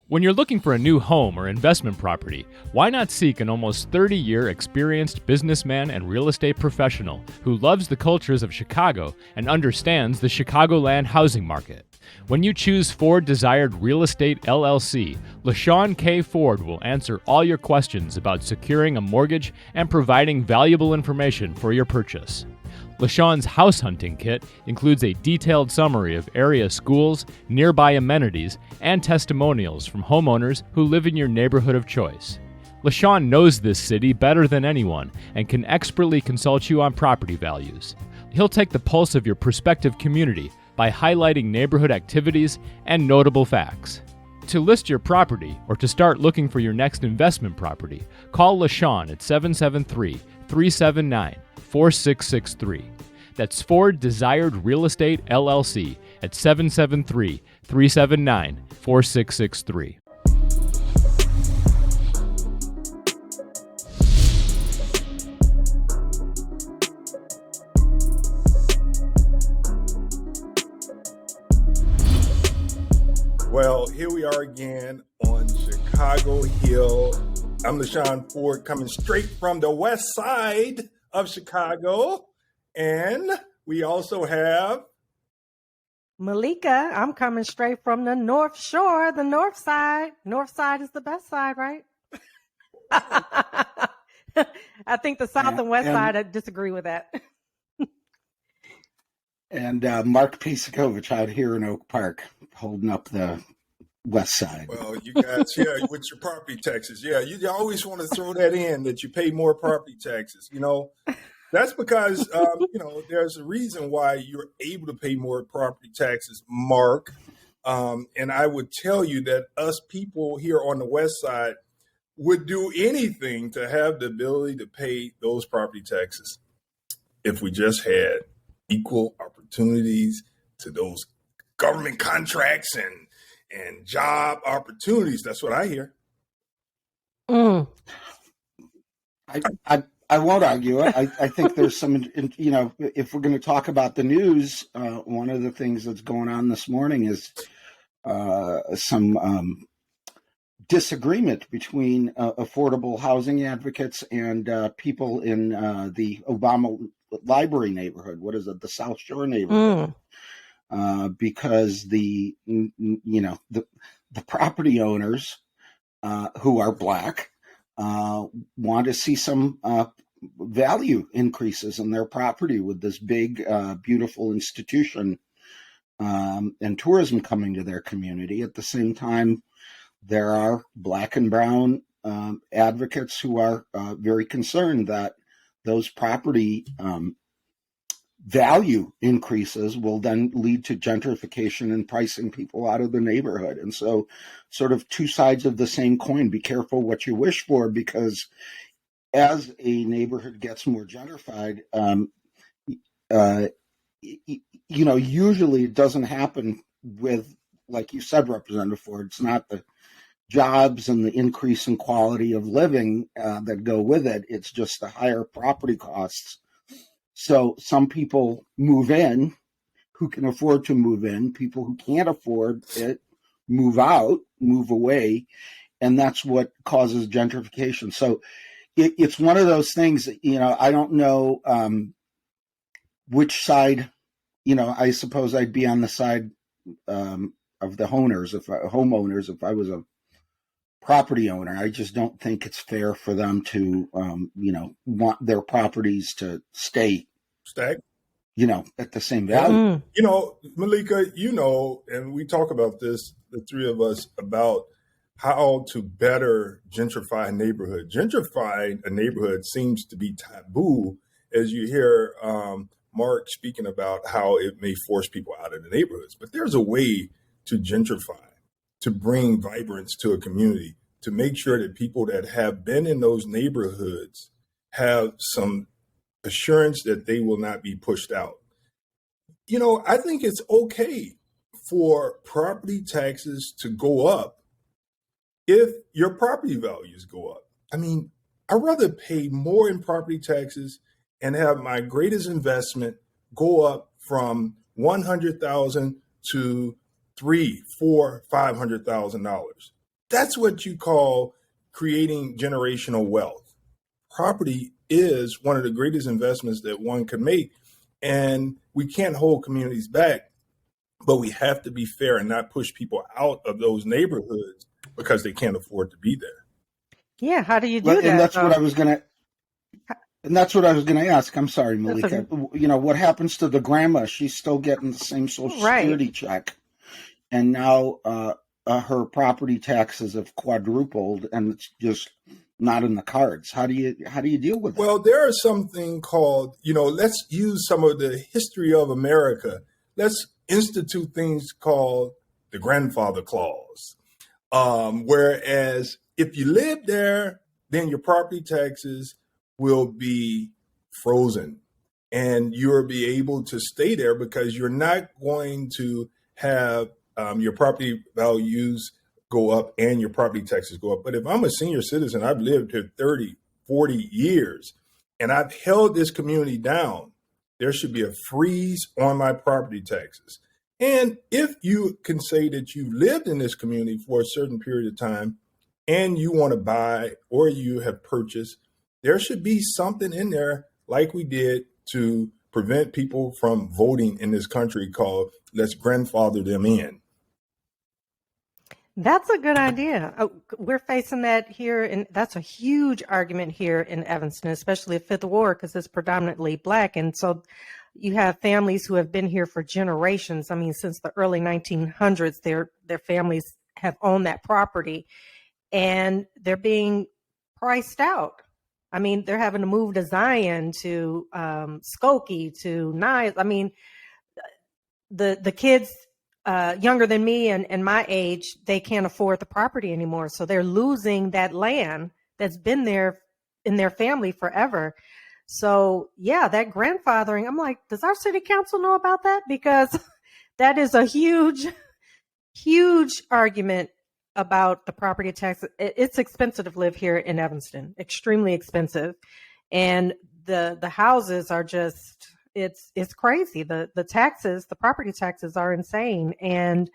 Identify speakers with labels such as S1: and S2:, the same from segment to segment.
S1: When you're looking for a new home or investment property, why not seek an almost 30-year experienced businessman and real estate professional who loves the cultures of Chicago and understands the Chicagoland housing market? When you choose Ford Desired Real Estate LLC, Shawn K. Ford will answer all your questions about securing a mortgage and providing valuable information for your purchase. LaShawn's house hunting kit includes a detailed summary of area schools, nearby amenities, and testimonials from homeowners who live in your neighborhood of choice. LaShawn knows this city better than anyone and can expertly consult you on property values. He'll take the pulse of your prospective community by highlighting neighborhood activities and notable facts. To list your property or to start looking for your next investment property, call LaShawn at 773-379-4663. That's Ford Desired Real Estate LLC at 773-379-4663.
S2: Well, here we are again on Chicago Hill. I'm LaShawn Ford, coming straight from the west side of Chicago. And we also have
S3: Meleika. I'm coming straight from the North Shore, the north side. North side is the best side, right? I think the south and west side, I disagree with that.
S4: And Mark Peysakhovich out here in Oak Park, holding up the west side.
S2: Well, you guys, with your property taxes. Yeah, you always want to throw that in, that you pay more property taxes. You know, that's because, there's a reason why you're able to pay more property taxes, Mark. And I would tell you that us people here on the west side would do anything to have the ability to pay those property taxes if we just had equal opportunities to those government contracts and job opportunities. That's what I hear.
S4: I won't argue it. I think there's some, if we're going to talk about the news, one of the things that's going on this morning is some disagreement between affordable housing advocates and people in the Obama Library neighborhood. What is it? The South Shore neighborhood. Because the property owners who are Black want to see some value increases in their property with this big, beautiful institution and tourism coming to their community. At the same time, there are Black and brown advocates who are very concerned that those property value increases will then lead to gentrification and pricing people out of the neighborhood. And so sort of two sides of the same coin. Be careful what you wish for, because as a neighborhood gets more gentrified, usually it doesn't happen with, like you said, Representative Ford, it's not the jobs and the increase in quality of living that go with it. It's just the higher property costs. So some people move in who can afford to move in. People who can't afford it move out, move away, and that's what causes gentrification. So it's one of those things that, I don't know which side, I suppose I'd be on the side of the homeowners if I was a property owner. I just don't think it's fair for them to, want their properties to stay, at the same value.
S2: Meleika, and we talk about this, the three of us, about how to better gentrify a neighborhood. Gentrifying a neighborhood seems to be taboo, as you hear Mark speaking about how it may force people out of the neighborhoods. But there's a way to gentrify, to bring vibrance to a community, to make sure that people that have been in those neighborhoods have some assurance that they will not be pushed out. I think it's okay for property taxes to go up if your property values go up. I mean, I'd rather pay more in property taxes and have my greatest investment go up from $100,000 to $300,000, $400,000, $500,000. That's what you call creating generational wealth. Property is one of the greatest investments that one can make. And we can't hold communities back, but we have to be fair and not push people out of those neighborhoods because they can't afford to be there.
S3: Yeah, how do you do
S4: And
S3: that?
S4: that's what I was going to. And that's what I was going to ask. I'm sorry, Meleika.
S3: Okay.
S4: You know, what happens to the grandma? She's still getting the same Social Security check. And now her property taxes have quadrupled, and it's just not in the cards. How do you deal with that?
S2: Well, there is something called, let's use some of the history of America. Let's institute things called the grandfather clause. Whereas if you live there, then your property taxes will be frozen and you'll be able to stay there because you're not going to have your property values go up and your property taxes go up. But if I'm a senior citizen, I've lived here 30, 40 years, and I've held this community down, there should be a freeze on my property taxes. And if you can say that you lived in this community for a certain period of time and you want to buy or you have purchased, there should be something in there like we did to prevent people from voting in this country called let's grandfather them in.
S3: That's a good idea. We're facing that here, and that's a huge argument here in Evanston, especially at Fifth Ward, because it's predominantly Black. And so you have families who have been here for generations. I mean, since the early 1900s, their families have owned that property, and they're being priced out. I mean, they're having to move to Zion, to Skokie, to Niles. I mean, the kids younger than me and my age, they can't afford the property anymore. So they're losing that land that's been there in their family forever. So yeah, that grandfathering, I'm like, does our city council know about that? Because that is a huge, huge argument about the property tax. It's expensive to live here in Evanston, extremely expensive. And the houses are just, it's crazy. The taxes, the property taxes are insane. And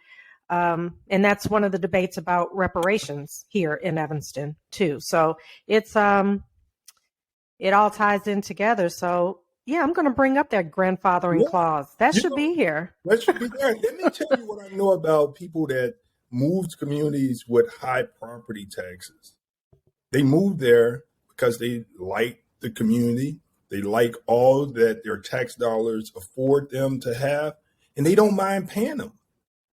S3: that's one of the debates about reparations here in Evanston too. So it's, it all ties in together. So yeah, I'm going to bring up that grandfathering clause. That should be here.
S2: That should be there. Let me tell you what I know about people that moved to communities with high property taxes. They moved there because they like the community. They like all that their tax dollars afford them to have, and they don't mind paying them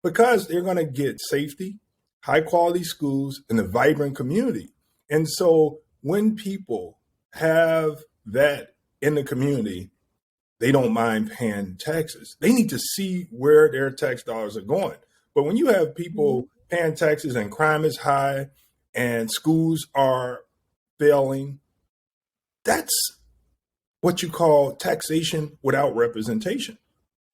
S2: because they're going to get safety, high quality schools, and a vibrant community. And so when people have that in the community, they don't mind paying taxes. They need to see where their tax dollars are going. But when you have people paying taxes and crime is high and schools are failing, that's what you call taxation without representation.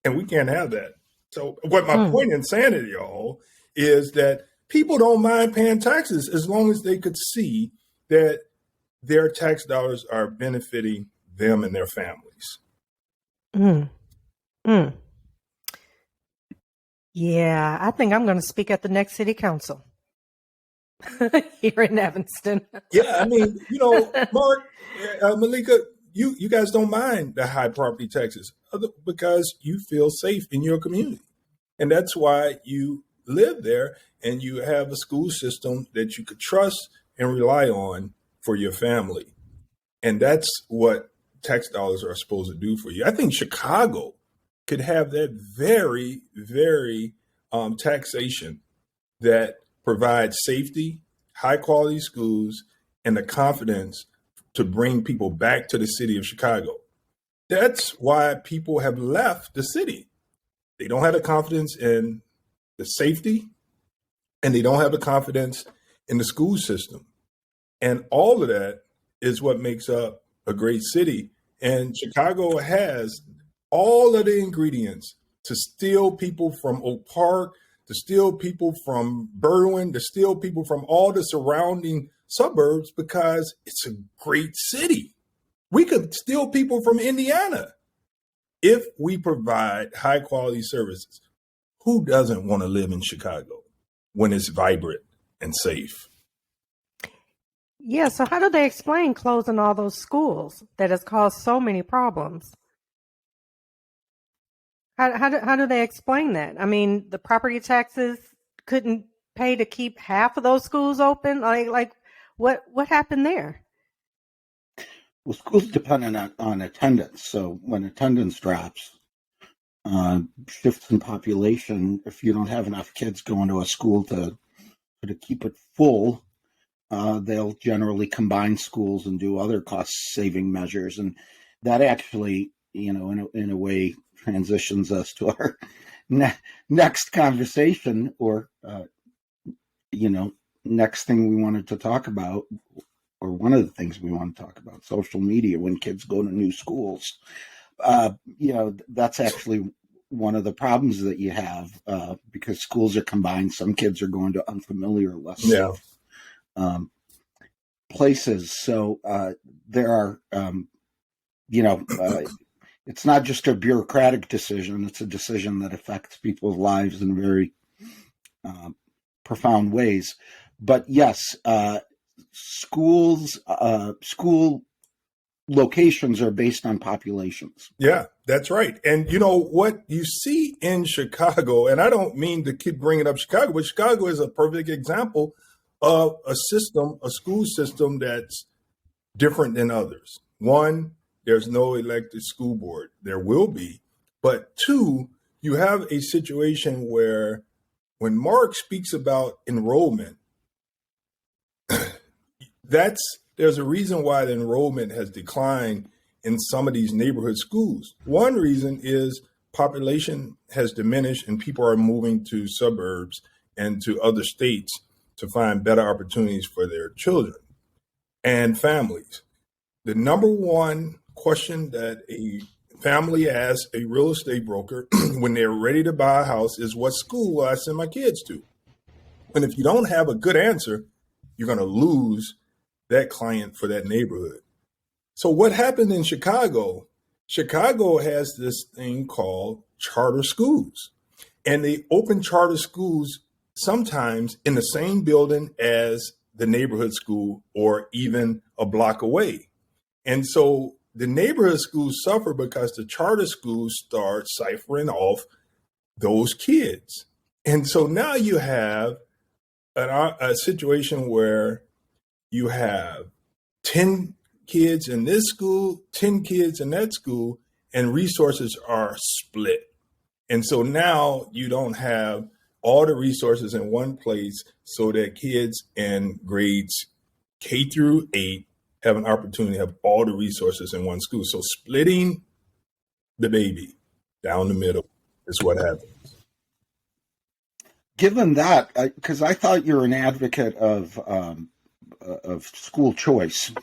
S2: And we can't have that. So what my point in saying to y'all is that people don't mind paying taxes as long as they could see that their tax dollars are benefiting them and their families.
S3: Yeah, I think I'm going to speak at the next city council here in Evanston.
S2: Yeah, I mean, Mark, Meleika, you guys don't mind the high property taxes because you feel safe in your community. And that's why you live there and you have a school system that you could trust and rely on for your family. And that's what tax dollars are supposed to do for you. I think Chicago could have that very, very taxation that provides safety, high quality schools, and the confidence to bring people back to the city of Chicago. That's why people have left the city. They don't have the confidence in the safety, and they don't have the confidence in the school system. And all of that is what makes up a great city. And Chicago has all of the ingredients to steal people from Oak Park, to steal people from Berwyn, to steal people from all the surrounding suburbs because it's a great city. We could steal people from Indiana if we provide high quality services. Who doesn't want to live in Chicago when it's vibrant and safe.
S3: Yeah, so how do they explain closing all those schools that has caused so many problems? How do they explain that? I mean, the property taxes couldn't pay to keep half of those schools open. Like what happened there?
S4: Well, schools depend on attendance. So when attendance drops, shifts in population, if you don't have enough kids going to a school to keep it full, they'll generally combine schools and do other cost-saving measures, and that actually, in a way, transitions us to our next conversation, or next thing we wanted to talk about, or one of the things we want to talk about: social media. When kids go to new schools, that's actually one of the problems that you have, because schools are combined. Some kids are going to unfamiliar, less safe places. So there are, it's not just a bureaucratic decision. It's a decision that affects people's lives in very profound ways. But yes, school locations are based on populations.
S2: Yeah, that's right. And what you see in Chicago, and I don't mean to keep bringing up Chicago, but Chicago is a perfect example of a school system that's different than others. One, there's no elected school board. There will be. But two, you have a situation where when Mark speaks about enrollment, there's a reason why the enrollment has declined in some of these neighborhood schools. One reason is population has diminished and people are moving to suburbs and to other states to find better opportunities for their children and families. The number one question that a family asks a real estate broker when they're ready to buy a house is, what school will I send my kids to? And if you don't have a good answer, you're going to lose that client for that neighborhood. So what happened in Chicago? Chicago has this thing called charter schools, and they open charter schools sometimes in the same building as the neighborhood school or even a block away. And so the neighborhood schools suffer because the charter schools start ciphering off those kids. And so now you have a situation where you have 10 kids in this school, 10 kids in that school, and resources are split. And so now you don't have all the resources in one place so that kids in grades K through 8 have an opportunity to have all the resources in one school. So splitting the baby down the middle is what happens.
S4: Given that, because I thought you're an advocate of school choice,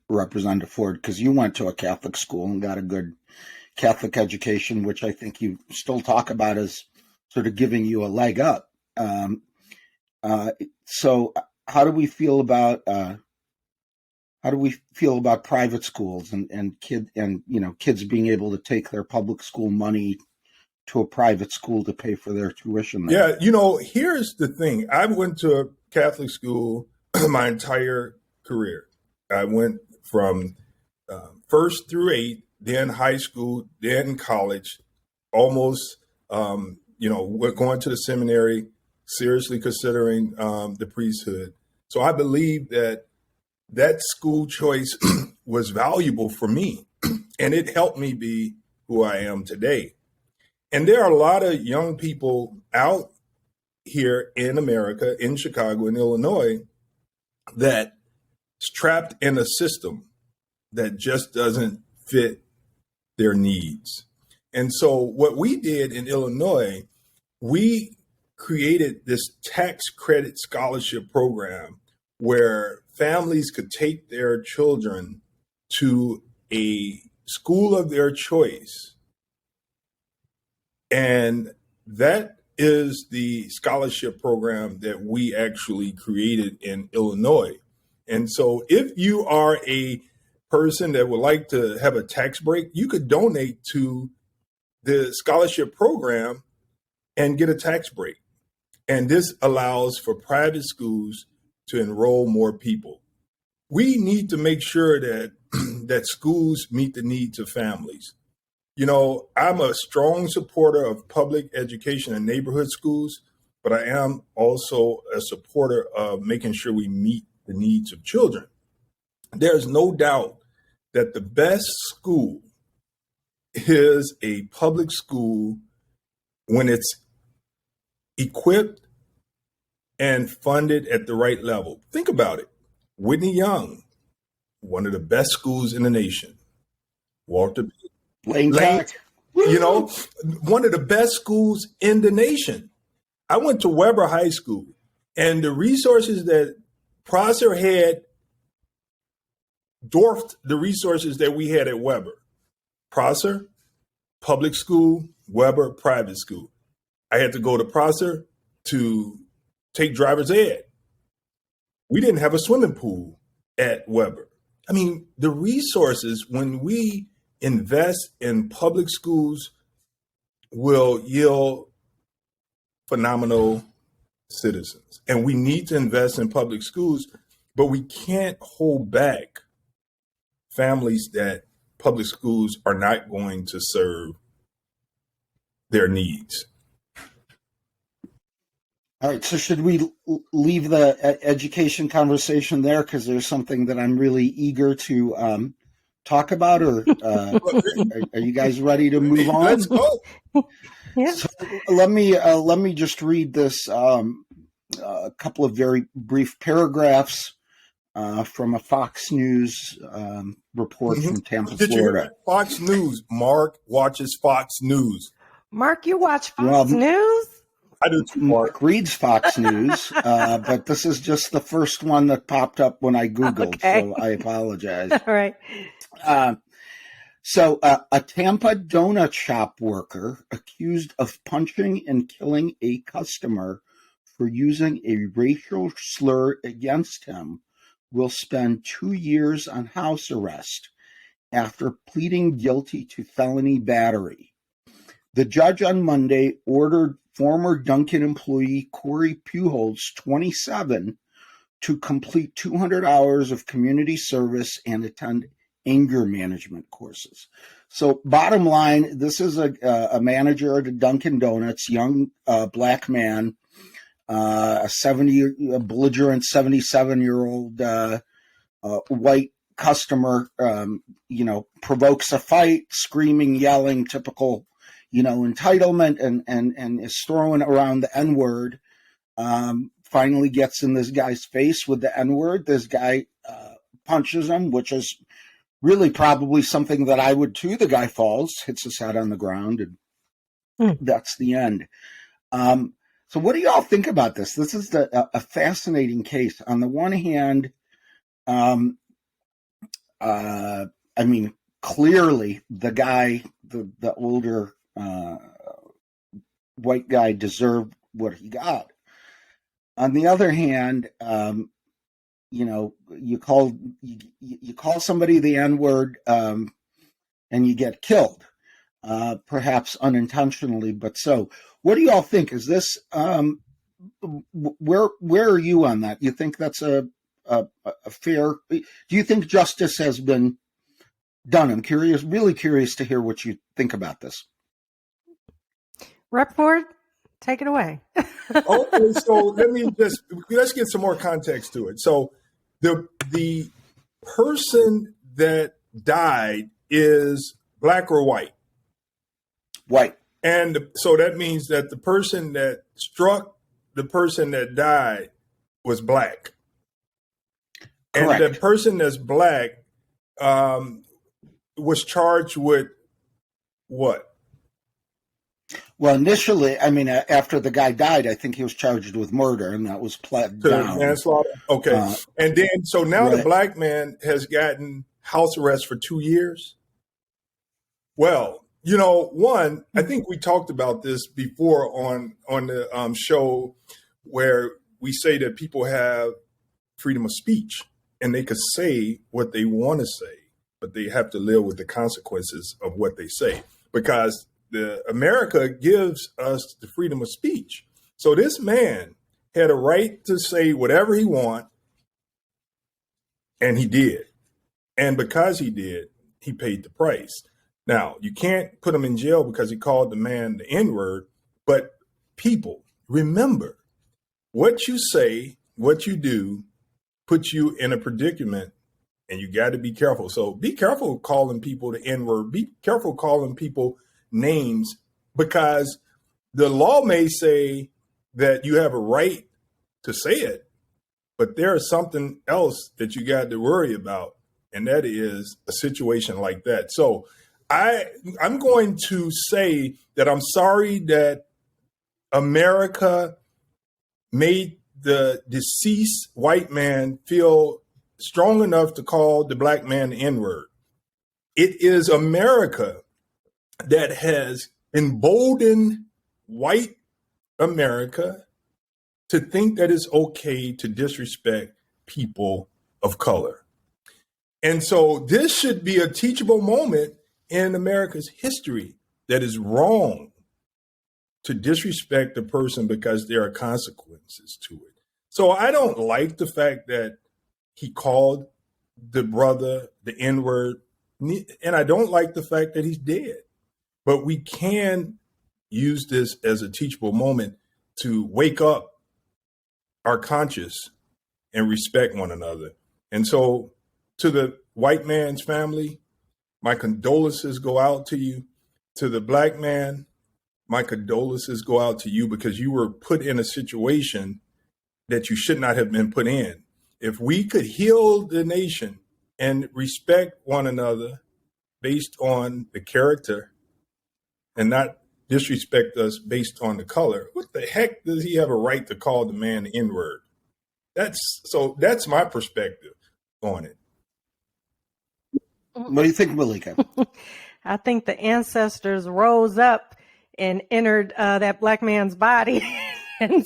S4: Representative Ford, because you went to a Catholic school and got a good Catholic education, which I think you still talk about as sort of giving you a leg up. So how do we feel about private schools and kids being able to take their public school money to a private school to pay for their tuition there?
S2: Yeah, here's the thing. I went to a Catholic school my entire career. I went from first through 8, then high school, then college, almost, going to the seminary, seriously considering the priesthood. So I believe that school choice was valuable for me, and it helped me be who I am today. And there are a lot of young people out here in America, in Chicago, in Illinois, that's trapped in a system that just doesn't fit their needs. And so what we did in Illinois, we created this tax credit scholarship program where families could take their children to a school of their choice. And that is the scholarship program that we actually created in Illinois. And so if you are a person that would like to have a tax break, you could donate to the scholarship program and get a tax break. And this allows for private schools to enroll more people. We need to make sure that that schools meet the needs of families. You know, I'm a strong supporter of public education and neighborhood schools, but I am also a supporter of making sure we meet the needs of children. There's no doubt that the best school is a public school when it's equipped and funded at the right level. Think about it. Whitney Young, one of the best schools in the nation. Walter
S4: Lane,
S2: you know, one of the best schools in the nation. I went to Weber High School, and the resources that Prosser had dwarfed the resources that we had at Weber. Prosser, public school; Weber, private school. I had to go to Prosser to take driver's ed. We didn't have a swimming pool at Weber. I mean, the resources, when we invest in public schools, will yield phenomenal citizens. And we need to invest in public schools, but we can't hold back families that public schools are not going to serve their needs.
S4: All right. So should we leave the education conversation there? Because there's something that I'm really eager to talk about, or are you guys ready to move on?
S2: Let's go.
S3: Yeah.
S4: So let me just read this a couple of very brief paragraphs from a Fox News report from Tampa,
S2: Did you hear
S4: Florida.
S2: that? Fox News. Mark watches Fox News.
S3: Mark, you watch Fox News?
S2: I do too, Mark.
S4: Mark reads Fox News, but this is just the first one that popped up when I Googled,
S3: Okay.
S4: so I apologize.
S3: All right.
S4: So a Tampa donut shop worker accused of punching and killing a customer for using a racial slur against him will spend 2 years on house arrest after pleading guilty to felony battery. The judge on Monday ordered former Dunkin' employee Corey Pujols, 27, to complete 200 hours of community service and attend anger management courses. So bottom line, this is a manager at Dunkin' Donuts, young black man, a belligerent 77-year-old white customer, provokes a fight, screaming, yelling, typical, entitlement, and is throwing around the N-word. Finally gets in this guy's face with the N-word. This guy punches him, which is really probably something that I would too. The guy falls, hits his head on the ground, and that's the end. So what do y'all think about this? This is a fascinating case. On the one hand, clearly the guy, the older white guy, deserved what he got. On the other hand, you call somebody the N-word, and you get killed, perhaps unintentionally, but so. What do y'all think? Is this where are you on that? You think that's a fair? Do you think justice has been done? I'm really curious to hear what you think about this.
S3: Rep Ford, take it away.
S2: Okay, so let's get some more context to it. So the person that died is black or white?
S4: White.
S2: And so that means that the person that struck the person that died was black.
S4: Correct.
S2: And the person that's black was charged with what?
S4: Well, initially, after the guy died, I think he was charged with murder, and that was pled down.
S2: Manslaughter? Okay. And then, so now
S4: right.
S2: The black man has gotten house arrest for 2 years. Well, one, I think we talked about this before on the show, where we say that people have freedom of speech and they could say what they want to say, but they have to live with the consequences of what they say, because America gives us the freedom of speech. So this man had a right to say whatever he want, and he did. And because he did, he paid the price. Now, you can't put him in jail because he called the man the N-word, but people, remember, what you say, what you do, puts you in a predicament, and you got to be careful. So be careful calling people the N-word. Be careful calling people names, because the law may say that you have a right to say it, but there is something else that you got to worry about, and that is a situation like that. So I'm going to say that I'm sorry that America made the deceased white man feel strong enough to call the black man the N-word. It is America that has emboldened white America to think that it's okay to disrespect people of color. And so this should be a teachable moment in America's history, that is wrong to disrespect a person because there are consequences to it. So I don't like the fact that he called the brother the N-word, and I don't like the fact that he's dead. But we can use this as a teachable moment to wake up our conscience and respect one another. And so to the white man's family, my condolences go out to you. To the black man, my condolences go out to you, because you were put in a situation that you should not have been put in. If we could heal the nation and respect one another based on the character and not disrespect us based on the color, what the heck does he have a right to call the man the N-word? That's my perspective on it.
S4: What do you think, Meleika?
S3: I think the ancestors rose up and entered that black man's body and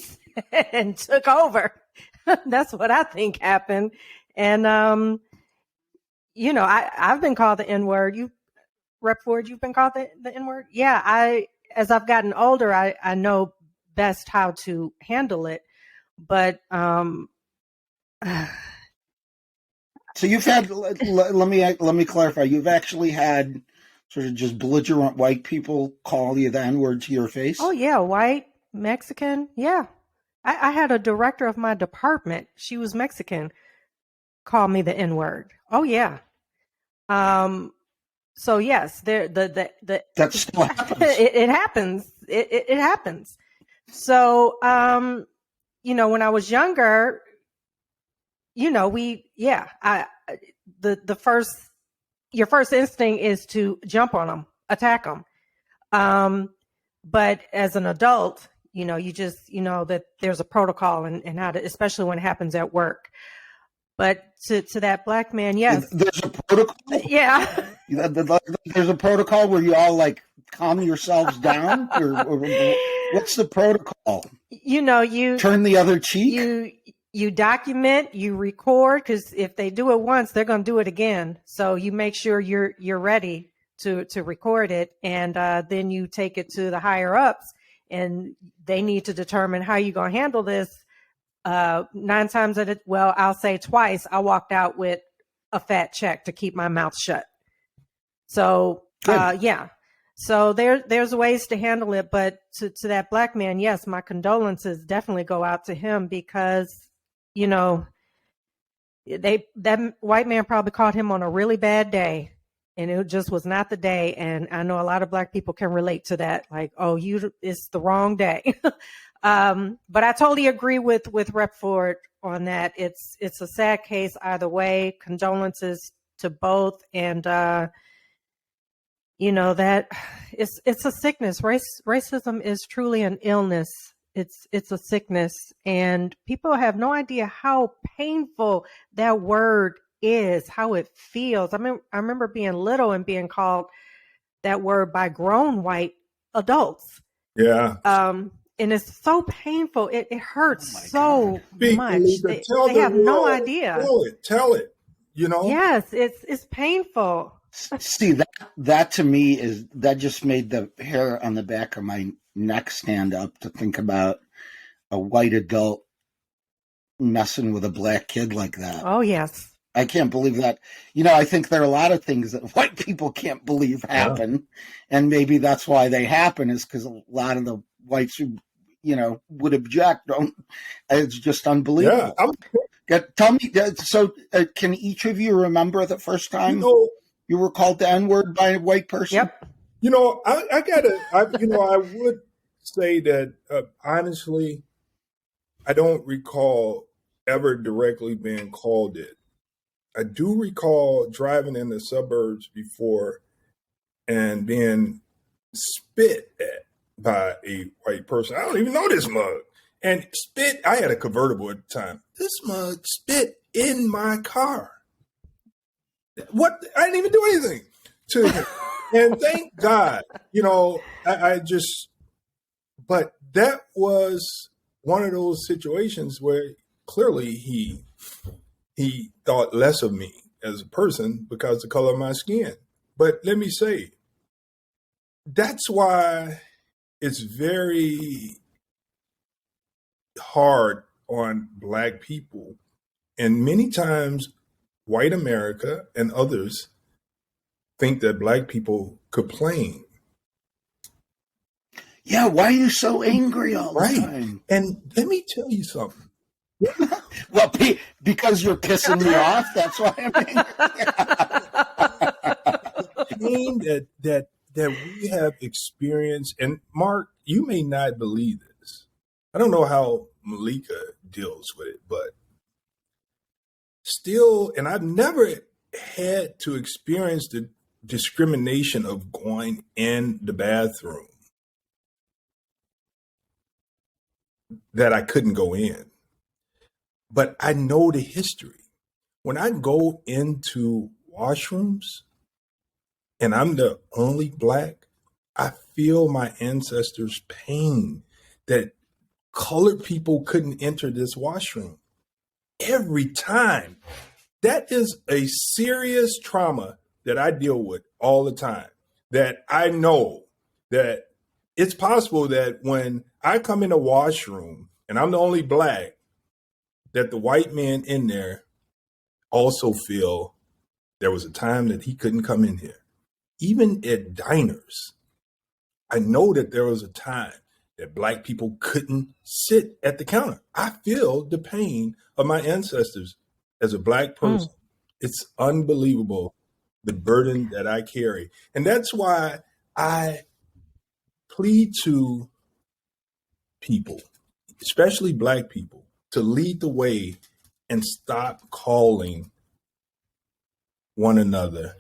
S3: took over. That's what I think happened. And, I've been called the N-word. Rep Ford, you've been called the N-word? Yeah, as I've gotten older, I know best how to handle it. But
S4: so you've had, let me clarify, you've actually had sort of just belligerent white people call you the N-word to your face?
S3: Oh, yeah, white, Mexican, yeah. I had a director of my department, she was Mexican, call me the N-word. Oh, yeah. So yes,
S4: that still happens.
S3: It happens. It happens. So, when I was younger, your first instinct is to jump on them, attack them. But as an adult, you just, that there's a protocol and how to, especially when it happens at work. But to that black man, yes.
S4: There's a protocol?
S3: Yeah.
S4: There's a protocol where you all calm yourselves down? or what's the protocol?
S3: You
S4: turn the other cheek?
S3: You document, you record, because if they do it once, they're going to do it again. So you make sure you're ready to record it, and then you take it to the higher ups, and they need to determine how you're going to handle this. 9 times I'll say twice, I walked out with a fat check to keep my mouth shut. So yeah. So there's ways to handle it, but to that black man, yes, my condolences definitely go out to him, because that white man probably caught him on a really bad day, and it just was not the day. And I know a lot of black people can relate to that. Like, oh, it's the wrong day. But I totally agree with Rep Ford on that. It's a sad case either way. Condolences to both, and that it's a sickness. Racism is truly an illness. It's a sickness, and people have no idea how painful that word is, how it feels. I remember being little and being called that word by grown white adults.
S2: Yeah.
S3: And it's so painful. It hurts so much. They have no idea.
S2: Tell it.
S3: Yes, it's painful.
S4: See, that to me that just made the hair on the back of my neck stand up to think about a white adult messing with a black kid like that.
S3: Oh, yes.
S4: I can't believe that. I think there are a lot of things that white people can't believe happen. Yeah. And maybe that's why they happen, is because a lot of the whites who, would object don't. It's just unbelievable. Yeah. Tell me, so can each of you remember the first time you were called the N-word by a white person?
S3: Yep.
S2: I would say that, honestly, I don't recall ever directly being called it. I do recall driving in the suburbs before and being spit at by a white person. I don't even know this mug. And spit, I had a convertible at the time. This mug spit in my car. What? I didn't even do anything to him. And thank God, but that was one of those situations where clearly he thought less of me as a person because of the color of my skin. But let me say, that's why it's very hard on Black people. And many times, white America and others think that Black people complain.
S4: Yeah, why are you so angry all the time?
S2: And let me tell you something.
S4: Well, because you're pissing me off, that's why I'm angry.
S2: The pain that we have experienced, and Mark, you may not believe this. I don't know how Meleika deals with it, but still, and I've never had to experience the discrimination of going in the bathroom that I couldn't go in. But I know the history. When I go into washrooms and I'm the only Black, I feel my ancestors' pain that colored people couldn't enter this washroom. Every time. That is a serious trauma that I deal with all the time. That I know that it's possible that when I come in a washroom and I'm the only Black, that the white man in there also feel there was a time that he couldn't come in here. Even at diners, I know that there was a time that Black people couldn't sit at the counter. I feel the pain of my ancestors as a Black person. It's unbelievable, the burden that I carry. And that's why I plead to people, especially Black people, to lead the way and stop calling one another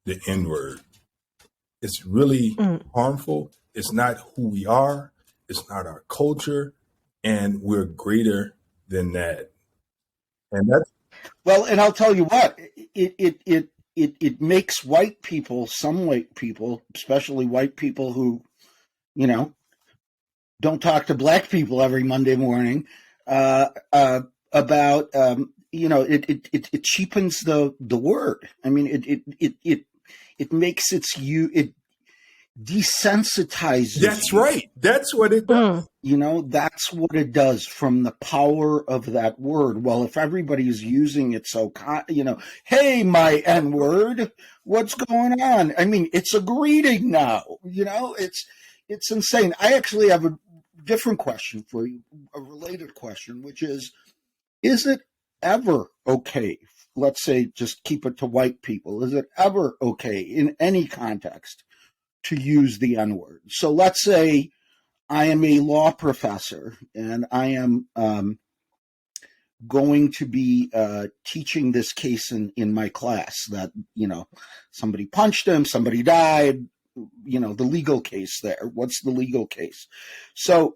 S2: the N-word. It's really harmful. It's not who we are. It's not our culture. And we're greater than that. And that's
S4: well, and I'll tell you what, it makes white people, some white people, especially white people who, don't talk to Black people every Monday morning, about it cheapens the word. I mean, it makes it desensitizes.
S2: That's right. That's what it does.
S4: That's what it does, from the power of that word. Well, if everybody's using it so, hey, my N-word, what's going on? I mean, it's a greeting now. It's insane. I actually have a different question for you, a related question, which is it ever okay? Let's say, just keep it to white people. Is it ever okay in any context to use the N-word? So let's say I am a law professor and I am going to be teaching this case in my class that, somebody punched him, somebody died, the legal case there. What's the legal case? So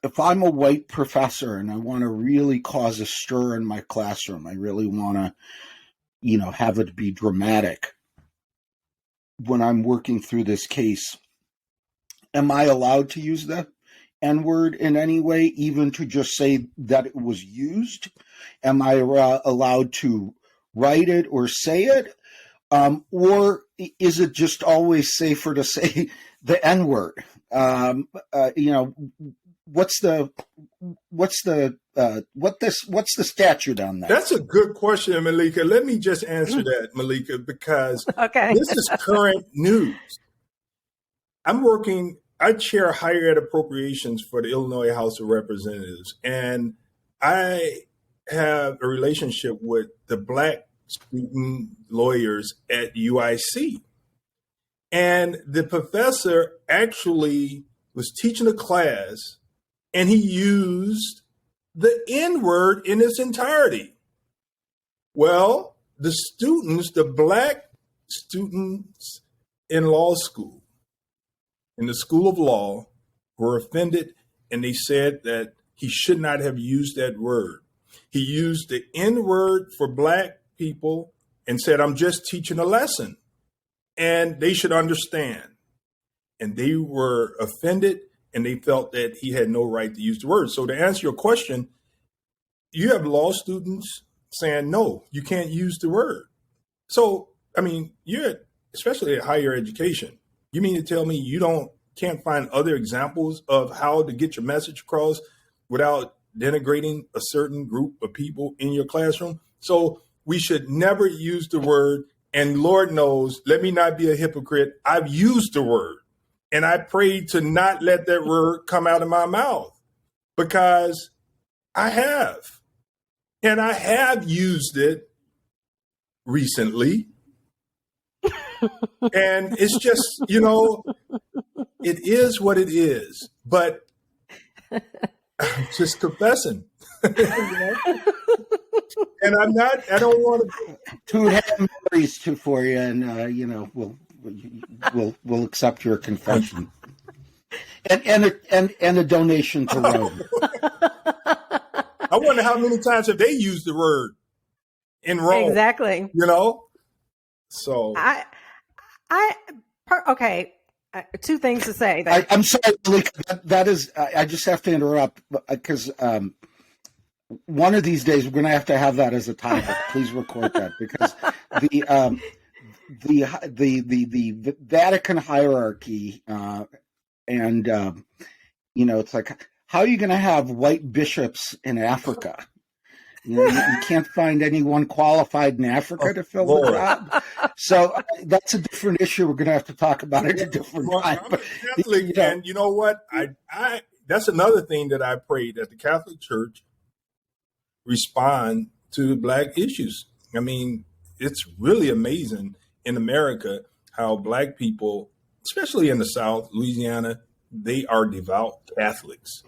S4: if I'm a white professor and I want to really cause a stir in my classroom, I really want to, have it be dramatic when I'm working through this case, am I allowed to use the N-word in any way, even to just say that it was used? Am I allowed to write it or say it? Or is it just always safer to say the N-word? what's the statute on that?
S2: That's a good question, Meleika. Let me just answer that, Meleika, because
S3: Okay.
S2: this is current news. I chair higher ed appropriations for the Illinois House of Representatives, and I have a relationship with the Black student lawyers at UIC. And the professor actually was teaching a class, and he used the N-word in its entirety. Well, the Black students in law school, in the School of Law, were offended, and they said that he should not have used that word. He used the N-word for Black people and said, I'm just teaching a lesson, and they should understand. And they were offended, and they felt that he had no right to use the word. So to answer your question, you have law students saying, no, you can't use the word. So, I mean, especially at higher education, you mean to tell me you can't find other examples of how to get your message across without denigrating a certain group of people in your classroom? So we should never use the word. And Lord knows, let me not be a hypocrite. I've used the word, and I prayed to not let that word come out of my mouth, because I have. And I have used it recently. And it's just, it is what it is. But I'm just confessing. And I don't want
S4: to have memories for you, and we'll accept your confession, and a donation to Rome.
S2: I wonder how many times have they used the word in Rome?
S3: Exactly.
S2: So
S3: okay. Two things to say.
S4: I'm sorry, Meleika, that is. I just have to interrupt because one of these days we're going to have that as a topic. Please record that, because the Vatican hierarchy, and it's like, how are you going to have white bishops in Africa? You can't find anyone qualified in Africa to fill the job. So that's a different issue. We're going to have to talk about it at a different time.
S2: I'm Catholic, and you know what? I that's another thing that I pray, that the Catholic Church respond to Black issues. I mean, it's really amazing in America how Black people, especially in the South, Louisiana, they are devout Catholics.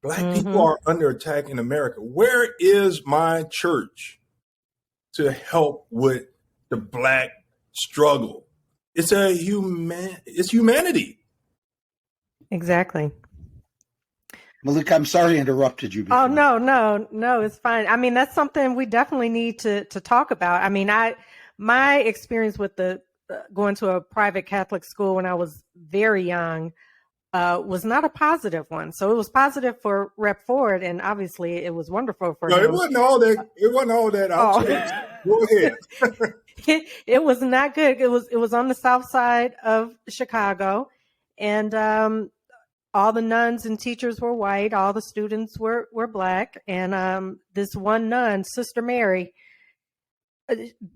S2: Black people are under attack in America. Where is my church to help with the Black struggle? It's humanity.
S3: Exactly.
S4: Meleika, I'm sorry I interrupted you before.
S3: Oh, no, it's fine. I mean, that's something we definitely need to talk about. I mean, my experience with going to a private Catholic school when I was very young was not a positive one. So it was positive for Rep. Ford, and obviously it was wonderful for him.
S2: It wasn't all that. Go ahead.
S3: It was not good. It was on the south side of Chicago, and all the nuns and teachers were white. All the students were Black, and this one nun, Sister Mary,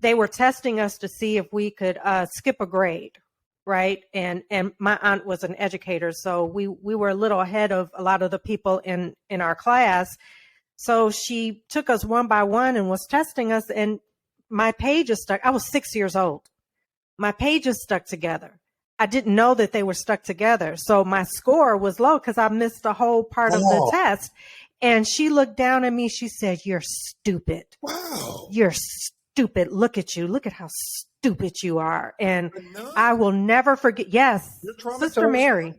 S3: they were testing us to see if we could skip a grade. Right. And my aunt was an educator, so we were a little ahead of a lot of the people in our class. So she took us one by one and was testing us, and my pages stuck. I was 6 years old. My pages stuck together. I didn't know that they were stuck together. So my score was low because I missed a whole part of the test. And she looked down at me. She said, "You're stupid.
S2: Wow.
S3: You're stupid. Look at you. Look at how stupid you are." And I will never forget. Yes. Sister Mary.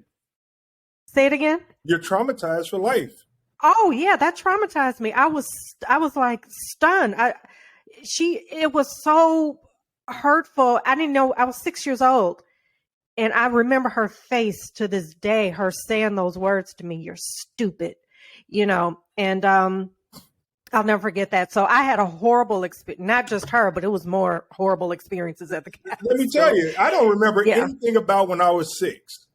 S3: Say it again.
S2: You're traumatized for life.
S3: Oh yeah. That traumatized me. I was like stunned. It was so hurtful. I didn't know. I was 6 years old, and I remember her face to this day, her saying those words to me, "You're stupid," and I'll never forget that. So I had a horrible experience, not just her, but it was more horrible experiences at the Catholic
S2: Let me tell you, I don't remember anything about when I was 6.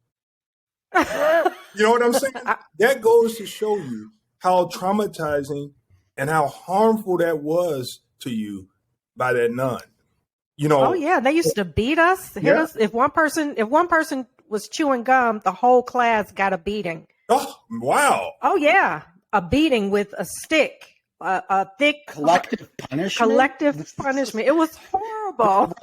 S2: You know what I'm saying? That goes to show you how traumatizing and how harmful that was to you by that nun. You know,
S3: Oh yeah, they used to beat us, hit
S2: Yeah.
S3: us. If one person was chewing gum, the whole class got a beating.
S2: oh, wow.
S3: Oh yeah, a beating with a stick, a thick
S4: Collective punishment.
S3: collective punishment. It was horrible.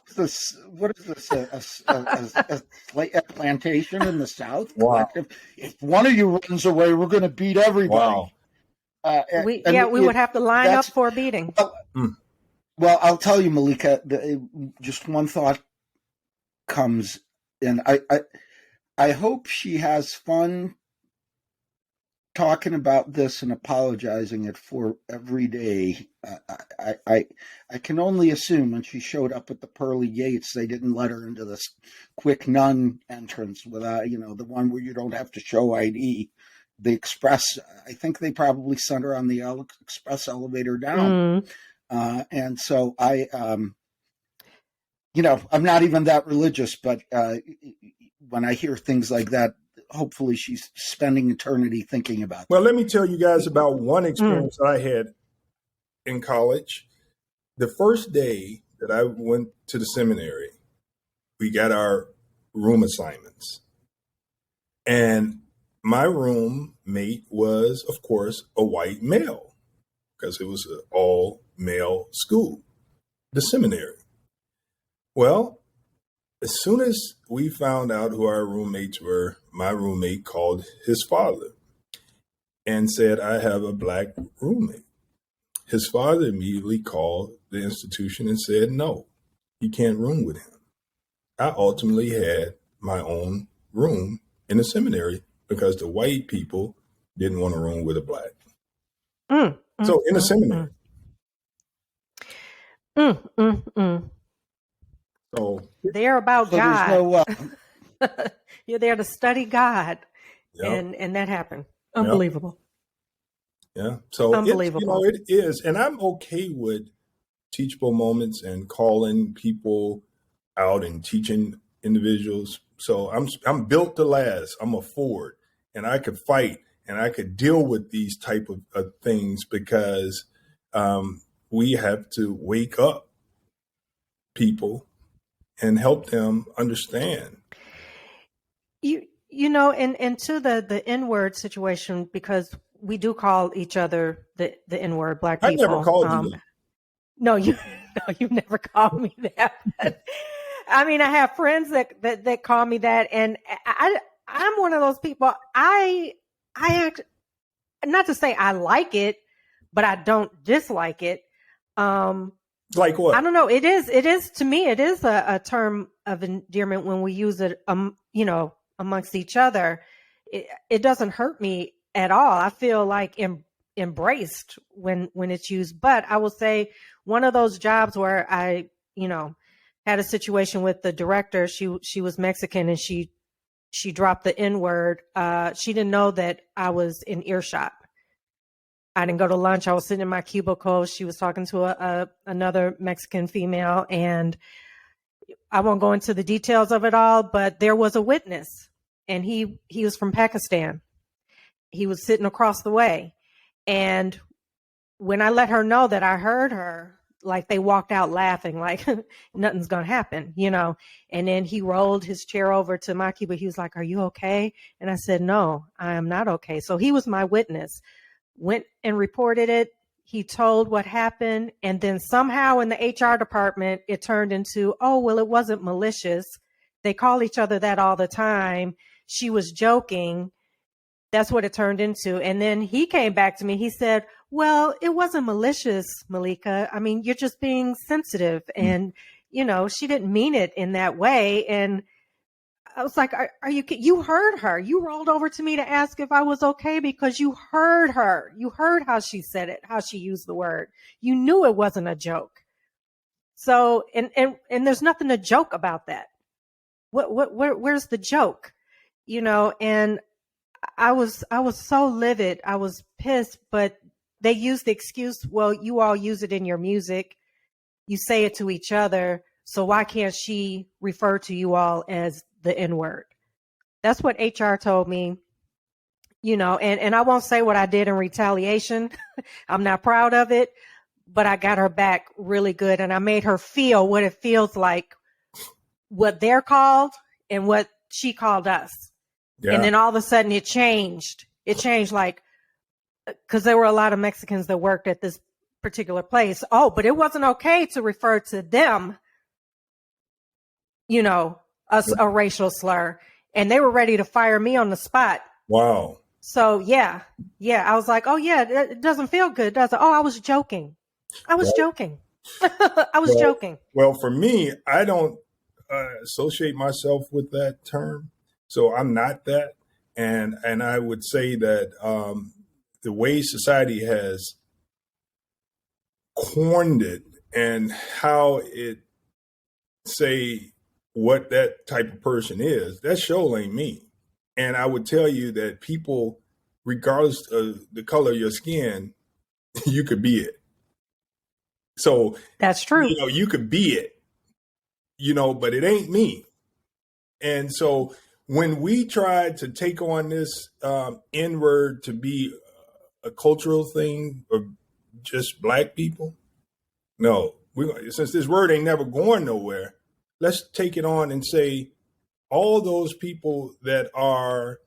S4: What is this? A plantation in the South?
S2: Wow.
S4: Collective. If one of you runs away, we're going to beat everybody.
S2: Wow.
S3: We would have to line up for a beating.
S4: Well, I'll tell you, Meleika, just one thought comes, and I hope she has fun talking about this and apologizing it for every day. I can only assume when she showed up at the pearly gates, they didn't let her into this quick nun entrance without, the one where you don't have to show ID. The express, I think they probably sent her on the express elevator down. And so I'm not even that religious, but when I hear things like that, hopefully she's spending eternity thinking about that.
S2: Well, let me tell you guys about one experience I had in college. The first day that I went to the seminary, we got our room assignments. And my roommate was, of course, a white male, because it was an all-male school, the seminary. Well, as soon as we found out who our roommates were, my roommate called his father and said, I have a black roommate. His father immediately called the institution and said, no, you can't room with him. I ultimately had my own room in the seminary because the white people didn't want to room with a black. So in the seminary. So
S3: they're about God.
S4: No,
S3: You're there to study God.
S2: Yep.
S3: And that happened. Unbelievable.
S2: Yeah. So
S3: Unbelievable.
S2: it is. And I'm okay with teachable moments and calling people out and teaching individuals. So I'm built to last. I'm a Ford, and I could fight and I could deal with these type of things because we have to wake up people and help them understand.
S3: And to the N-word situation, because we do call each other the N-word, Black people.
S2: I never called you that.
S3: No, you never called me that. But, I mean, I have friends that call me that, and I'm one of those people. I act, not to say I like it, but I don't dislike it.
S2: Like what?
S3: I don't know. It is to me, it is a term of endearment when we use it, amongst each other. It doesn't hurt me at all. I feel like embraced when it's used. But I will say, one of those jobs where I, had a situation with the director. She was Mexican, and she dropped the N-word. She didn't know that I was in earshot. I didn't go to lunch. I was sitting in my cubicle. She was talking to another Mexican female, and I won't go into the details of it all, but there was a witness, and he was from Pakistan. He was sitting across the way. And when I let her know that I heard her, like, they walked out laughing, like nothing's going to happen, And then he rolled his chair over to my cubicle. He was like, "Are you okay?" And I said, "No, I am not okay." So he was my witness. Went and reported it. He told what happened. And then somehow in the HR department, it turned into, oh, well, it wasn't malicious. They call each other that all the time. She was joking. That's what it turned into. And then he came back to me. He said, well, it wasn't malicious, Meleika. I mean, you're just being sensitive. And, she didn't mean it in that way. And I was like, are you heard her? You rolled over to me to ask if I was okay because you heard her. You heard how she said it, how she used the word. You knew it wasn't a joke. So, and there's nothing to joke about that. Where's the joke? And I was so livid. I was pissed, but they used the excuse, well, you all use it in your music. You say it to each other. So why can't she refer to you all as the N-word? That's what HR told me, and I won't say what I did in retaliation. I'm not proud of it, but I got her back really good, and I made her feel what it feels like, what they're called and what she called us.
S2: Yeah.
S3: And then all of a sudden it changed. It changed, like, because there were a lot of Mexicans that worked at this particular place. Oh, but it wasn't okay to refer to them, a racial slur. And they were ready to fire me on the spot.
S2: Wow.
S3: So, yeah. I was like, oh, yeah, it doesn't feel good, does it? Oh, I was joking. I was joking. Joking.
S2: Well, for me, I don't associate myself with that term. So I'm not that. And I would say that the way society has corned it and how it say what that type of person is, that sure ain't me. And I would tell you that people, regardless of the color of your skin, you could be it. So
S3: that's true.
S2: You could be it, but it ain't me. And so when we tried to take on this N-word to be a cultural thing of just black people, no, since this word ain't never going nowhere, let's take it on and say all those people that are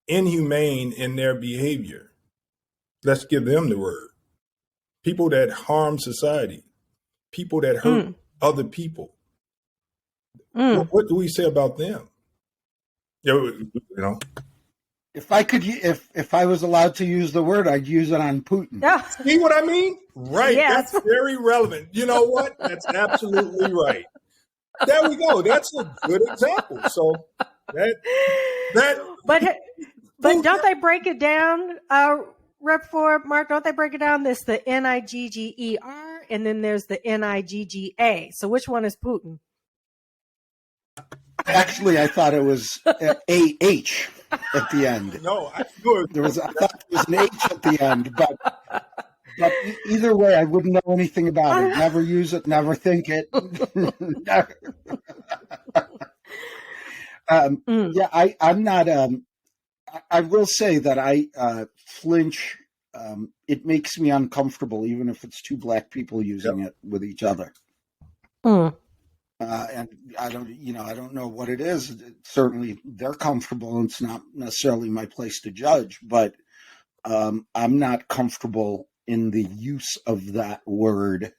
S2: inhumane in their behavior, let's give them the word. People that harm society, people that hurt other people. What do we say about them?
S4: If I was allowed to use the word, I'd use it on Putin.
S3: Yeah.
S2: See what I mean? Right.
S3: Yes.
S2: That's very relevant. You know what? That's absolutely right. There we go. That's a good example. So
S3: but don't they break it down, Rep. Ford, Mark? Don't they break it down? There's the Nigger, and then there's the Nigga. So which one is Putin?
S4: Actually, I thought it was AH at the end.
S2: No, I thought
S4: there was an H at the end, but either way, I wouldn't know anything about it. Never use it, never think it. Yeah, I'm not. I will say that I flinch. It makes me uncomfortable, even if it's two black people using it with each other. And I don't know what it is. Certainly, they're comfortable, and it's not necessarily my place to judge. But I'm not comfortable in the use of that word,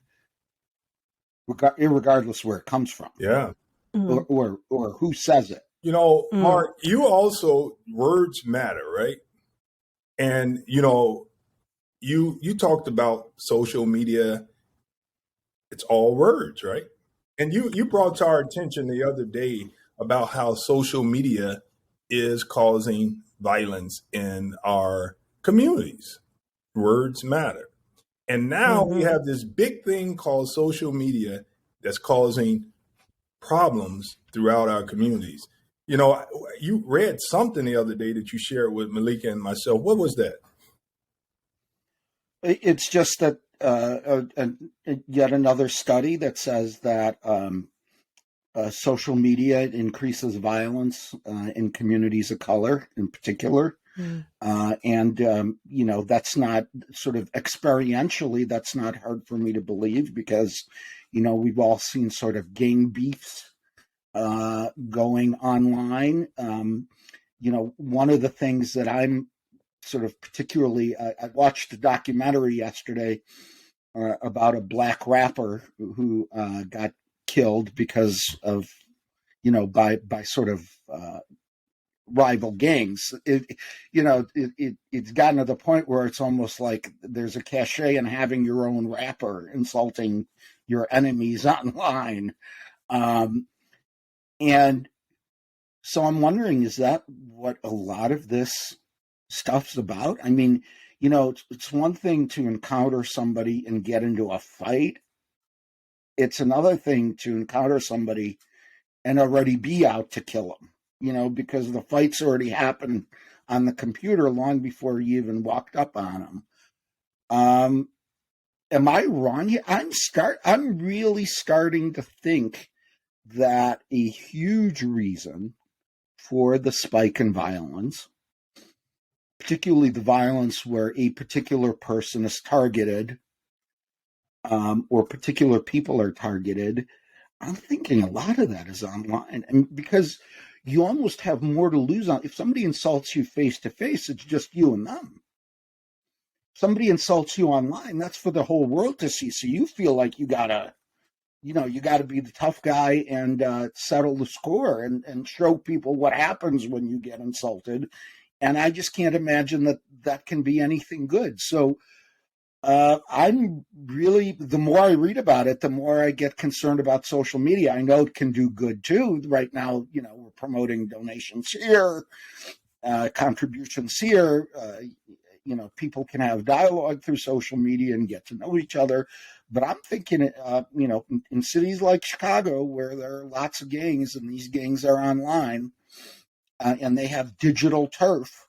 S4: regardless where it comes from.
S2: Yeah.
S4: Or who says it.
S2: Mark, you also, words matter, right? And, you talked about social media. It's all words, right? And you brought to our attention the other day about how social media is causing violence in our communities. Words matter. And now we have this big thing called social media that's causing problems throughout our communities. You read something the other day that you shared with Meleika and myself. What was that?
S4: It's just that yet another study that says that social media increases violence in communities of color in particular. And that's not sort of experientially, that's not hard for me to believe because, we've all seen sort of gang beefs going online. One of the things that I'm sort of particularly, I watched a documentary yesterday about a black rapper who got killed because of, by sort of rival gangs. It's gotten to the point where it's almost like there's a cachet in having your own rapper insulting your enemies online. And so I'm wondering, is that what a lot of this stuff's about? I mean, it's one thing to encounter somebody and get into a fight. It's another thing to encounter somebody and already be out to kill them, because the fight's already happened on the computer long before you even walked up on them. Am I wrong here? I'm really starting to think that a huge reason for the spike in violence, particularly the violence where a particular person is targeted, or particular people are targeted. I'm thinking a lot of that is online, and because you almost have more to lose on if somebody insults you face to face, it's just you and them. Somebody insults you online, that's for the whole world to see. So you feel like you gotta be the tough guy and settle the score and show people what happens when you get insulted. And I just can't imagine that can be anything good. So I'm really, the more I read about it, the more I get concerned about social media. I know it can do good too. Right now, we're promoting donations here, contributions here. People can have dialogue through social media and get to know each other. But I'm thinking, in cities like Chicago, where there are lots of gangs and these gangs are online, and they have digital turf,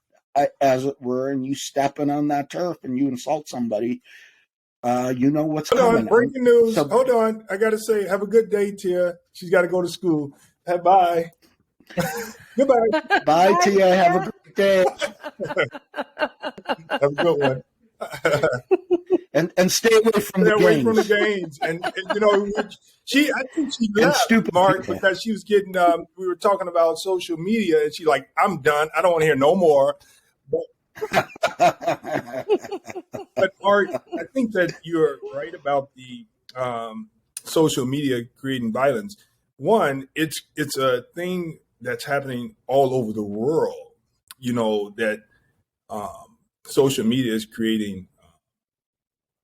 S4: as it were, and you step in on that turf and you insult somebody, what's
S2: Hold
S4: coming.
S2: on, breaking news. Hold on. I got to say, have a good day, Tia. She's got to go to school. Bye. Goodbye.
S4: Bye, Tia. Have a great day.
S2: Have a good one.
S4: and stay away from the
S2: away
S4: games.
S2: from the games. And I think she left,
S4: stupid
S2: Mark,
S4: people.
S2: because she was getting, we were talking about social media, and she's like, I'm done. I don't want to hear no more. But Mark, I think that you're right about the social media creating violence. One, it's a thing that's happening all over the world. That social media is creating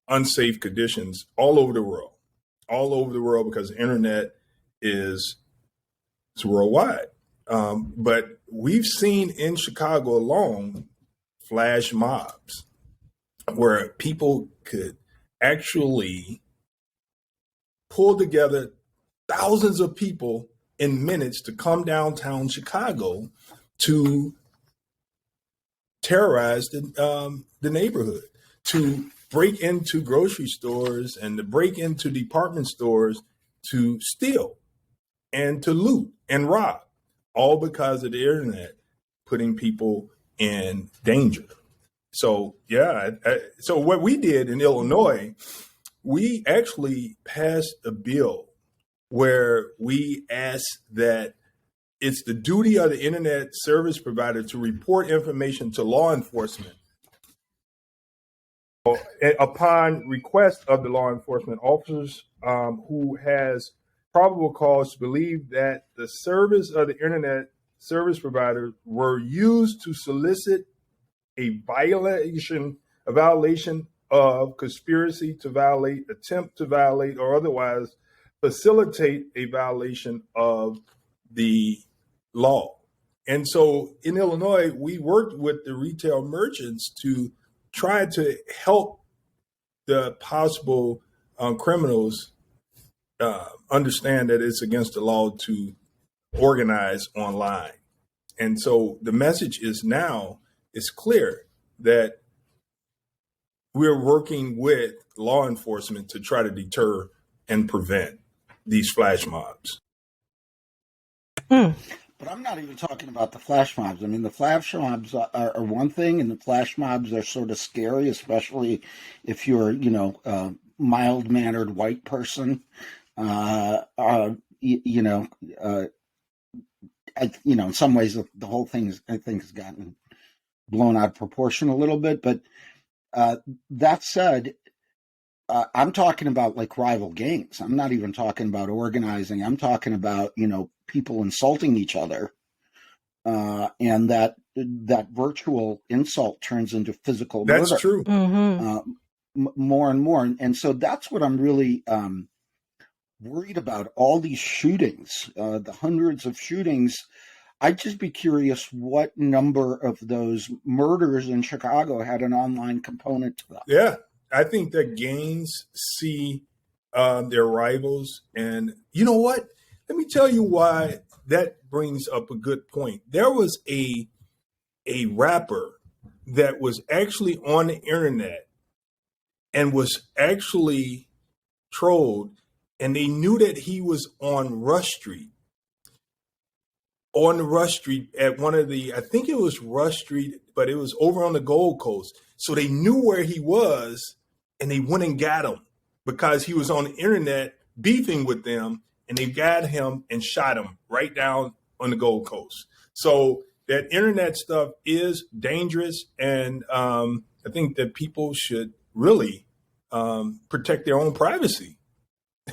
S2: unsafe conditions all over the world, because the internet is worldwide. But we've seen in Chicago alone flash mobs where people could actually pull together thousands of people in minutes to come downtown Chicago to terrorize the neighborhood, to break into grocery stores and to break into department stores to steal and to loot and rob, all because of the internet putting people in danger. So, so what we did in Illinois, we actually passed a bill where we asked that it's the duty of the internet service provider to report information to law enforcement upon request of the law enforcement officers who has probable cause to believe that the service of the internet service provider were used to solicit a violation of conspiracy to violate, attempt to violate, or otherwise facilitate a violation of the law. And so in Illinois, we worked with the retail merchants to try to help the possible criminals understand that it's against the law to organize online. And so the message is now, it's clear that we're working with law enforcement to try to deter and prevent these flash mobs.
S4: But I'm not even talking about the flash mobs. I mean, the flash mobs are one thing, and the flash mobs are sort of scary, especially if you're, mild-mannered white person. In some ways, the whole thing I think has gotten blown out of proportion a little bit. But that said, I'm talking about like rival gangs. I'm not even talking about organizing. I'm talking about, people insulting each other, and that virtual insult turns into physical murder.
S2: That's true.
S4: More and more. And so that's what I'm really worried about, all these shootings, the hundreds of shootings. I'd just be curious what number of those murders in Chicago had an online component to them.
S2: Yeah, I think that gangs see their rivals. And you know what? Let me tell you why that brings up a good point. There was a rapper that was actually on the internet and was actually trolled, and they knew that he was on Rush Street. on the Rush Street at one of the, I think it was Rush Street, but it was over on the Gold Coast. So they knew where he was and they went and got him because he was on the internet beefing with them, and they got him and shot him right down on the Gold Coast. So that internet stuff is dangerous. And I think that people should really protect their own privacy.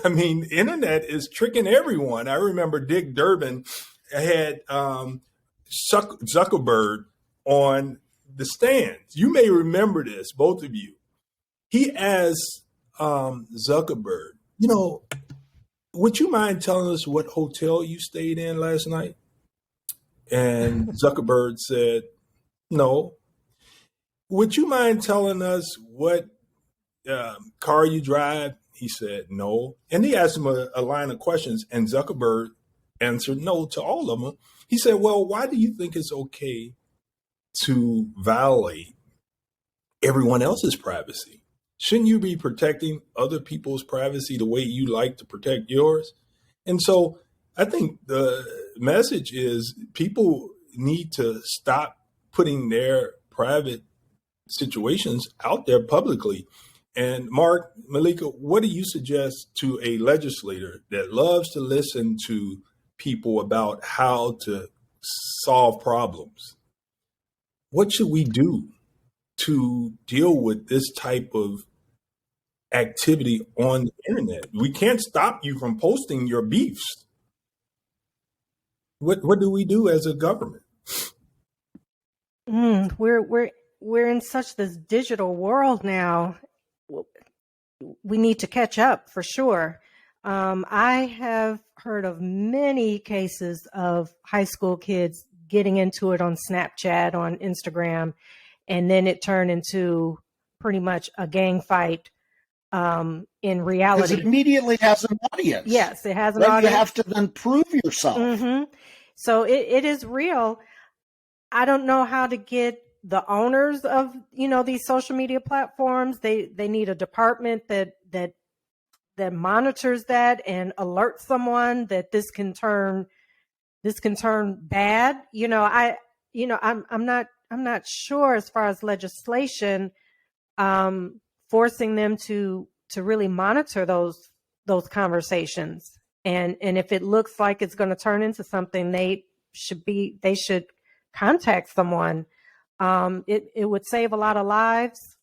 S2: I mean, the internet is tricking everyone. I remember Dick Durbin had Zuckerberg on the stands. You may remember this, both of you. He asked Zuckerberg, would you mind telling us what hotel you stayed in last night? And Zuckerberg said, no. Would you mind telling us what car you drive? He said, no. And he asked him a line of questions, and Zuckerberg answered no to all of them. He said, well, why do you think it's okay to violate everyone else's privacy? Shouldn't you be protecting other people's privacy the way you like to protect yours? And so I think the message is people need to stop putting their private situations out there publicly. And Mark, Meleika, what do you suggest to a legislator that loves to listen to people about how to solve problems? What should we do to deal with this type of activity on the internet? We can't stop you from posting your beefs. What do we do as a government?
S3: We're in such this digital world now. We need to catch up for sure. I have heard of many cases of high school kids getting into it on Snapchat, on Instagram, and then it turned into pretty much a gang fight. In reality,
S4: because it immediately has an audience.
S3: Yes, it has an audience.
S4: You have to then prove yourself.
S3: Mm-hmm. So it is real. I don't know how to get the owners of these social media platforms. They need a department that monitors that and alerts someone that this can turn bad. I'm not sure as far as legislation. Forcing them to really monitor those conversations, and if it looks like it's going to turn into something, they should contact someone. It would save a lot of lives.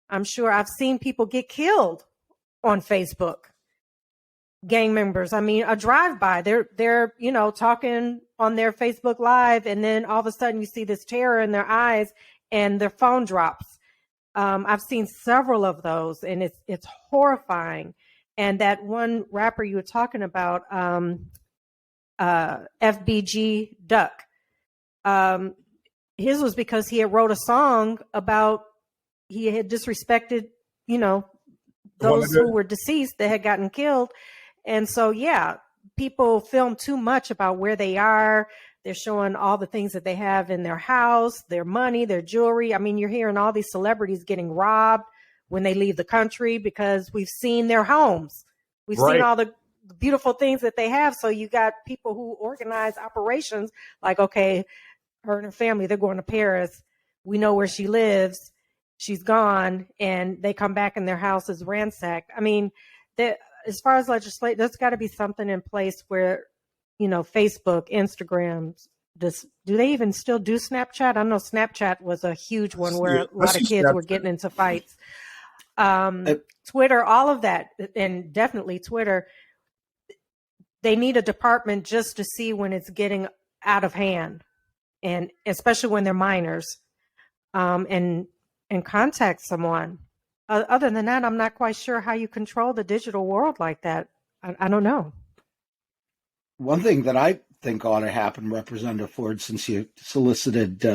S3: I'm sure I've seen people get killed on Facebook. Gang members. I mean, a drive-by. They're talking on their Facebook Live, and then all of a sudden you see this terror in their eyes, and their phone drops. I've seen several of those, and it's horrifying. And that one rapper you were talking about, FBG Duck, his was because he had wrote a song about he had disrespected, those who were deceased that had gotten killed. And so, yeah, people film too much about where they are. They're showing all the things that they have in their house, their money, their jewelry. I mean, you're hearing all these celebrities getting robbed when they leave the country because we've seen their homes. We've seen all the beautiful things that they have. So you got people who organize operations like, okay, her and her family, they're going to Paris. We know where she lives. She's gone. And they come back and their house is ransacked. I mean, as far as legislation, there's got to be something in place where, Facebook, Instagram, do they even still do Snapchat? I know Snapchat was a huge one where a lot of kids were getting into fights. Twitter, all of that, and definitely Twitter. They need a department just to see when it's getting out of hand, and especially when they're minors, and contact someone. Other than that, I'm not quite sure how you control the digital world like that. I don't know.
S4: One thing that I think ought to happen, Representative Ford, since you solicited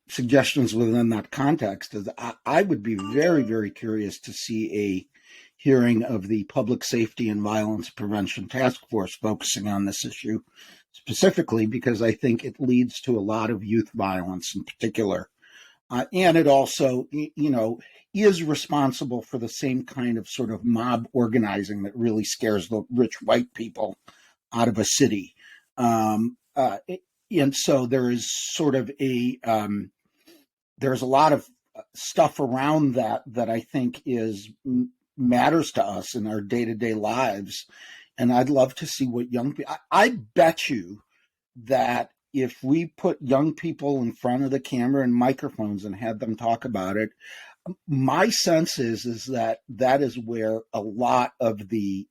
S4: suggestions within that context, is I would be very, very curious to see a hearing of the Public Safety and Violence Prevention Task Force focusing on this issue specifically, because I think it leads to a lot of youth violence in particular. And it also, is responsible for the same kind of sort of mob organizing that really scares the rich white people out of a city. And so there is sort of there's a lot of stuff around that I think matters to us in our day-to-day lives. And I'd love to see what young people, I bet you that if we put young people in front of the camera and microphones and had them talk about it, my sense is that is where a lot of the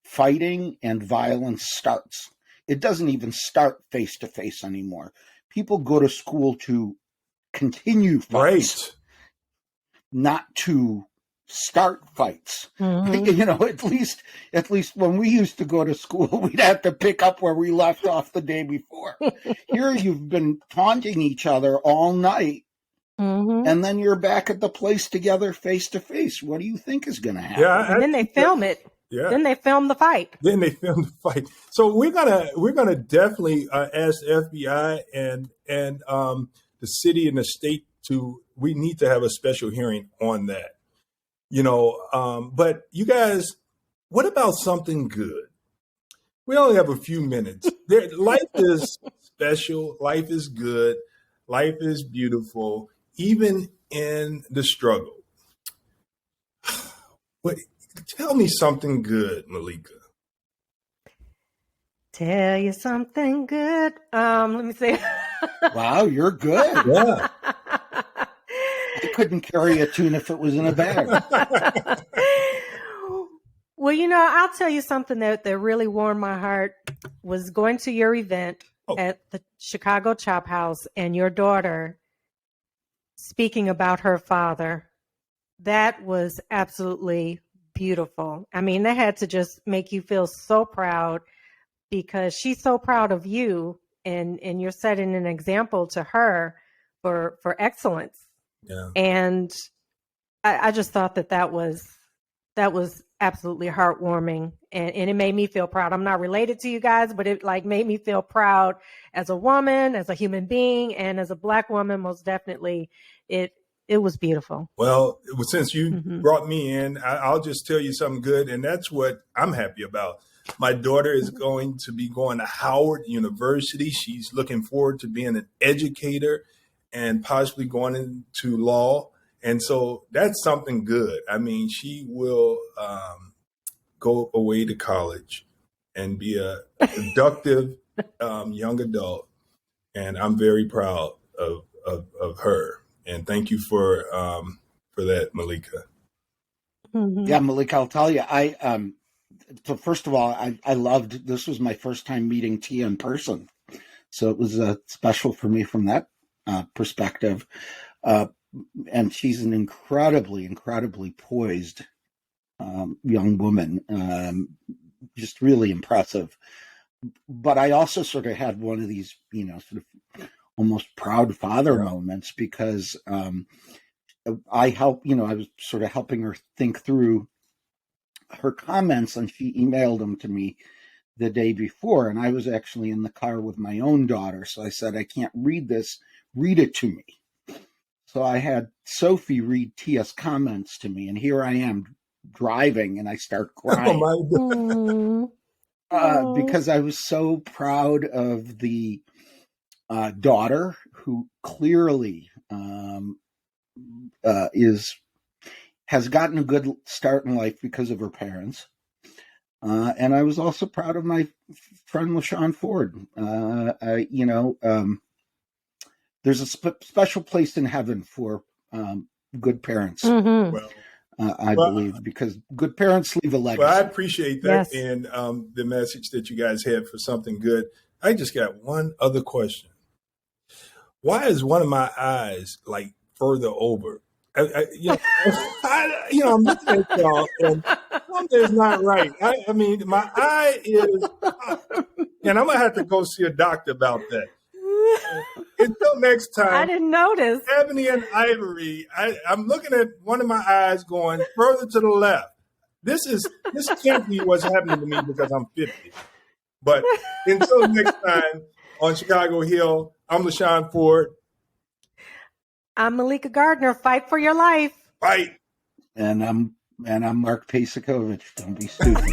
S4: fighting and violence starts. It doesn't even start face-to-face anymore. People go to school to continue fights,
S2: Right.
S4: not to start fights. At least when we used to go to school, we'd have to pick up where we left off the day before. Here you've been taunting each other all night, and then you're back at the place together face to face. What do you think is going to happen?
S2: Yeah,
S3: And then they film it.
S2: Yeah.
S3: Then they film the fight.
S2: So we're gonna definitely ask the FBI and the city and the state we need to have a special hearing on that. But you guys, what about something good? We only have a few minutes. Life is special. Life is good. Life is beautiful, even in the struggle. Tell me something good, Meleika.
S3: Tell you something good. Let me see.
S4: Wow, you're good.
S2: Yeah.
S4: I couldn't carry a tune if it was in a bag.
S3: Well, I'll tell you something that really warmed my heart was going to your event at the Chicago Chop House and your daughter speaking about her father. That was absolutely beautiful. I mean, that had to just make you feel so proud because she's so proud of you and you're setting an example to her for excellence.
S2: Yeah.
S3: And I just thought that was absolutely heartwarming and it made me feel proud. I'm not related to you guys, but it made me feel proud as a woman, as a human being, and as a Black woman, most definitely. It was beautiful.
S2: Well, since you brought me in, I'll just tell you something good, and that's what I'm happy about. My daughter is going to be going to Howard University. She's looking forward to being an educator and possibly going into law. And so that's something good. I mean, she will go away to college and be a productive young adult. And I'm very proud of her. And thank you for that, Meleika.
S4: Yeah, Meleika, I'll tell you, so first of all, I loved, this was my first time meeting Tia in person. So it was special for me from that perspective. And she's an incredibly, incredibly poised young woman, just really impressive. But I also sort of had one of these, sort of almost proud father moments because I was sort of helping her think through her comments, and she emailed them to me the day before, and I was actually in the car with my own daughter. So I said, I can't read this, read it to me. So I had Sophie read Tia's comments to me, and here I am driving, and I start crying.
S2: Oh my God.
S4: Because I was so proud of the daughter who clearly has gotten a good start in life because of her parents. And I was also proud of my friend LaShawn Ford. There's a special place in heaven for good parents.
S3: Mm-hmm.
S2: Well,
S4: believe, because good parents leave a legacy.
S2: Well, I appreciate that.
S3: Yes.
S2: And the message that you guys had for something good. I just got one other question. Why is one of my eyes further over? I'm looking at y'all and something is not right. I mean, my eye is up, and I'm going to have to go see a doctor about that. Until next time.
S3: I didn't notice.
S2: Ebony and Ivory, I'm looking at one of my eyes going further to the left. This can't be what's happening to me because I'm 50. But until next time on Chicago Hill, I'm LaShawn Ford.
S3: I'm Meleika Gardner. Fight for your life.
S2: Fight.
S4: And I'm Mark Peysakhovich. Don't be stupid.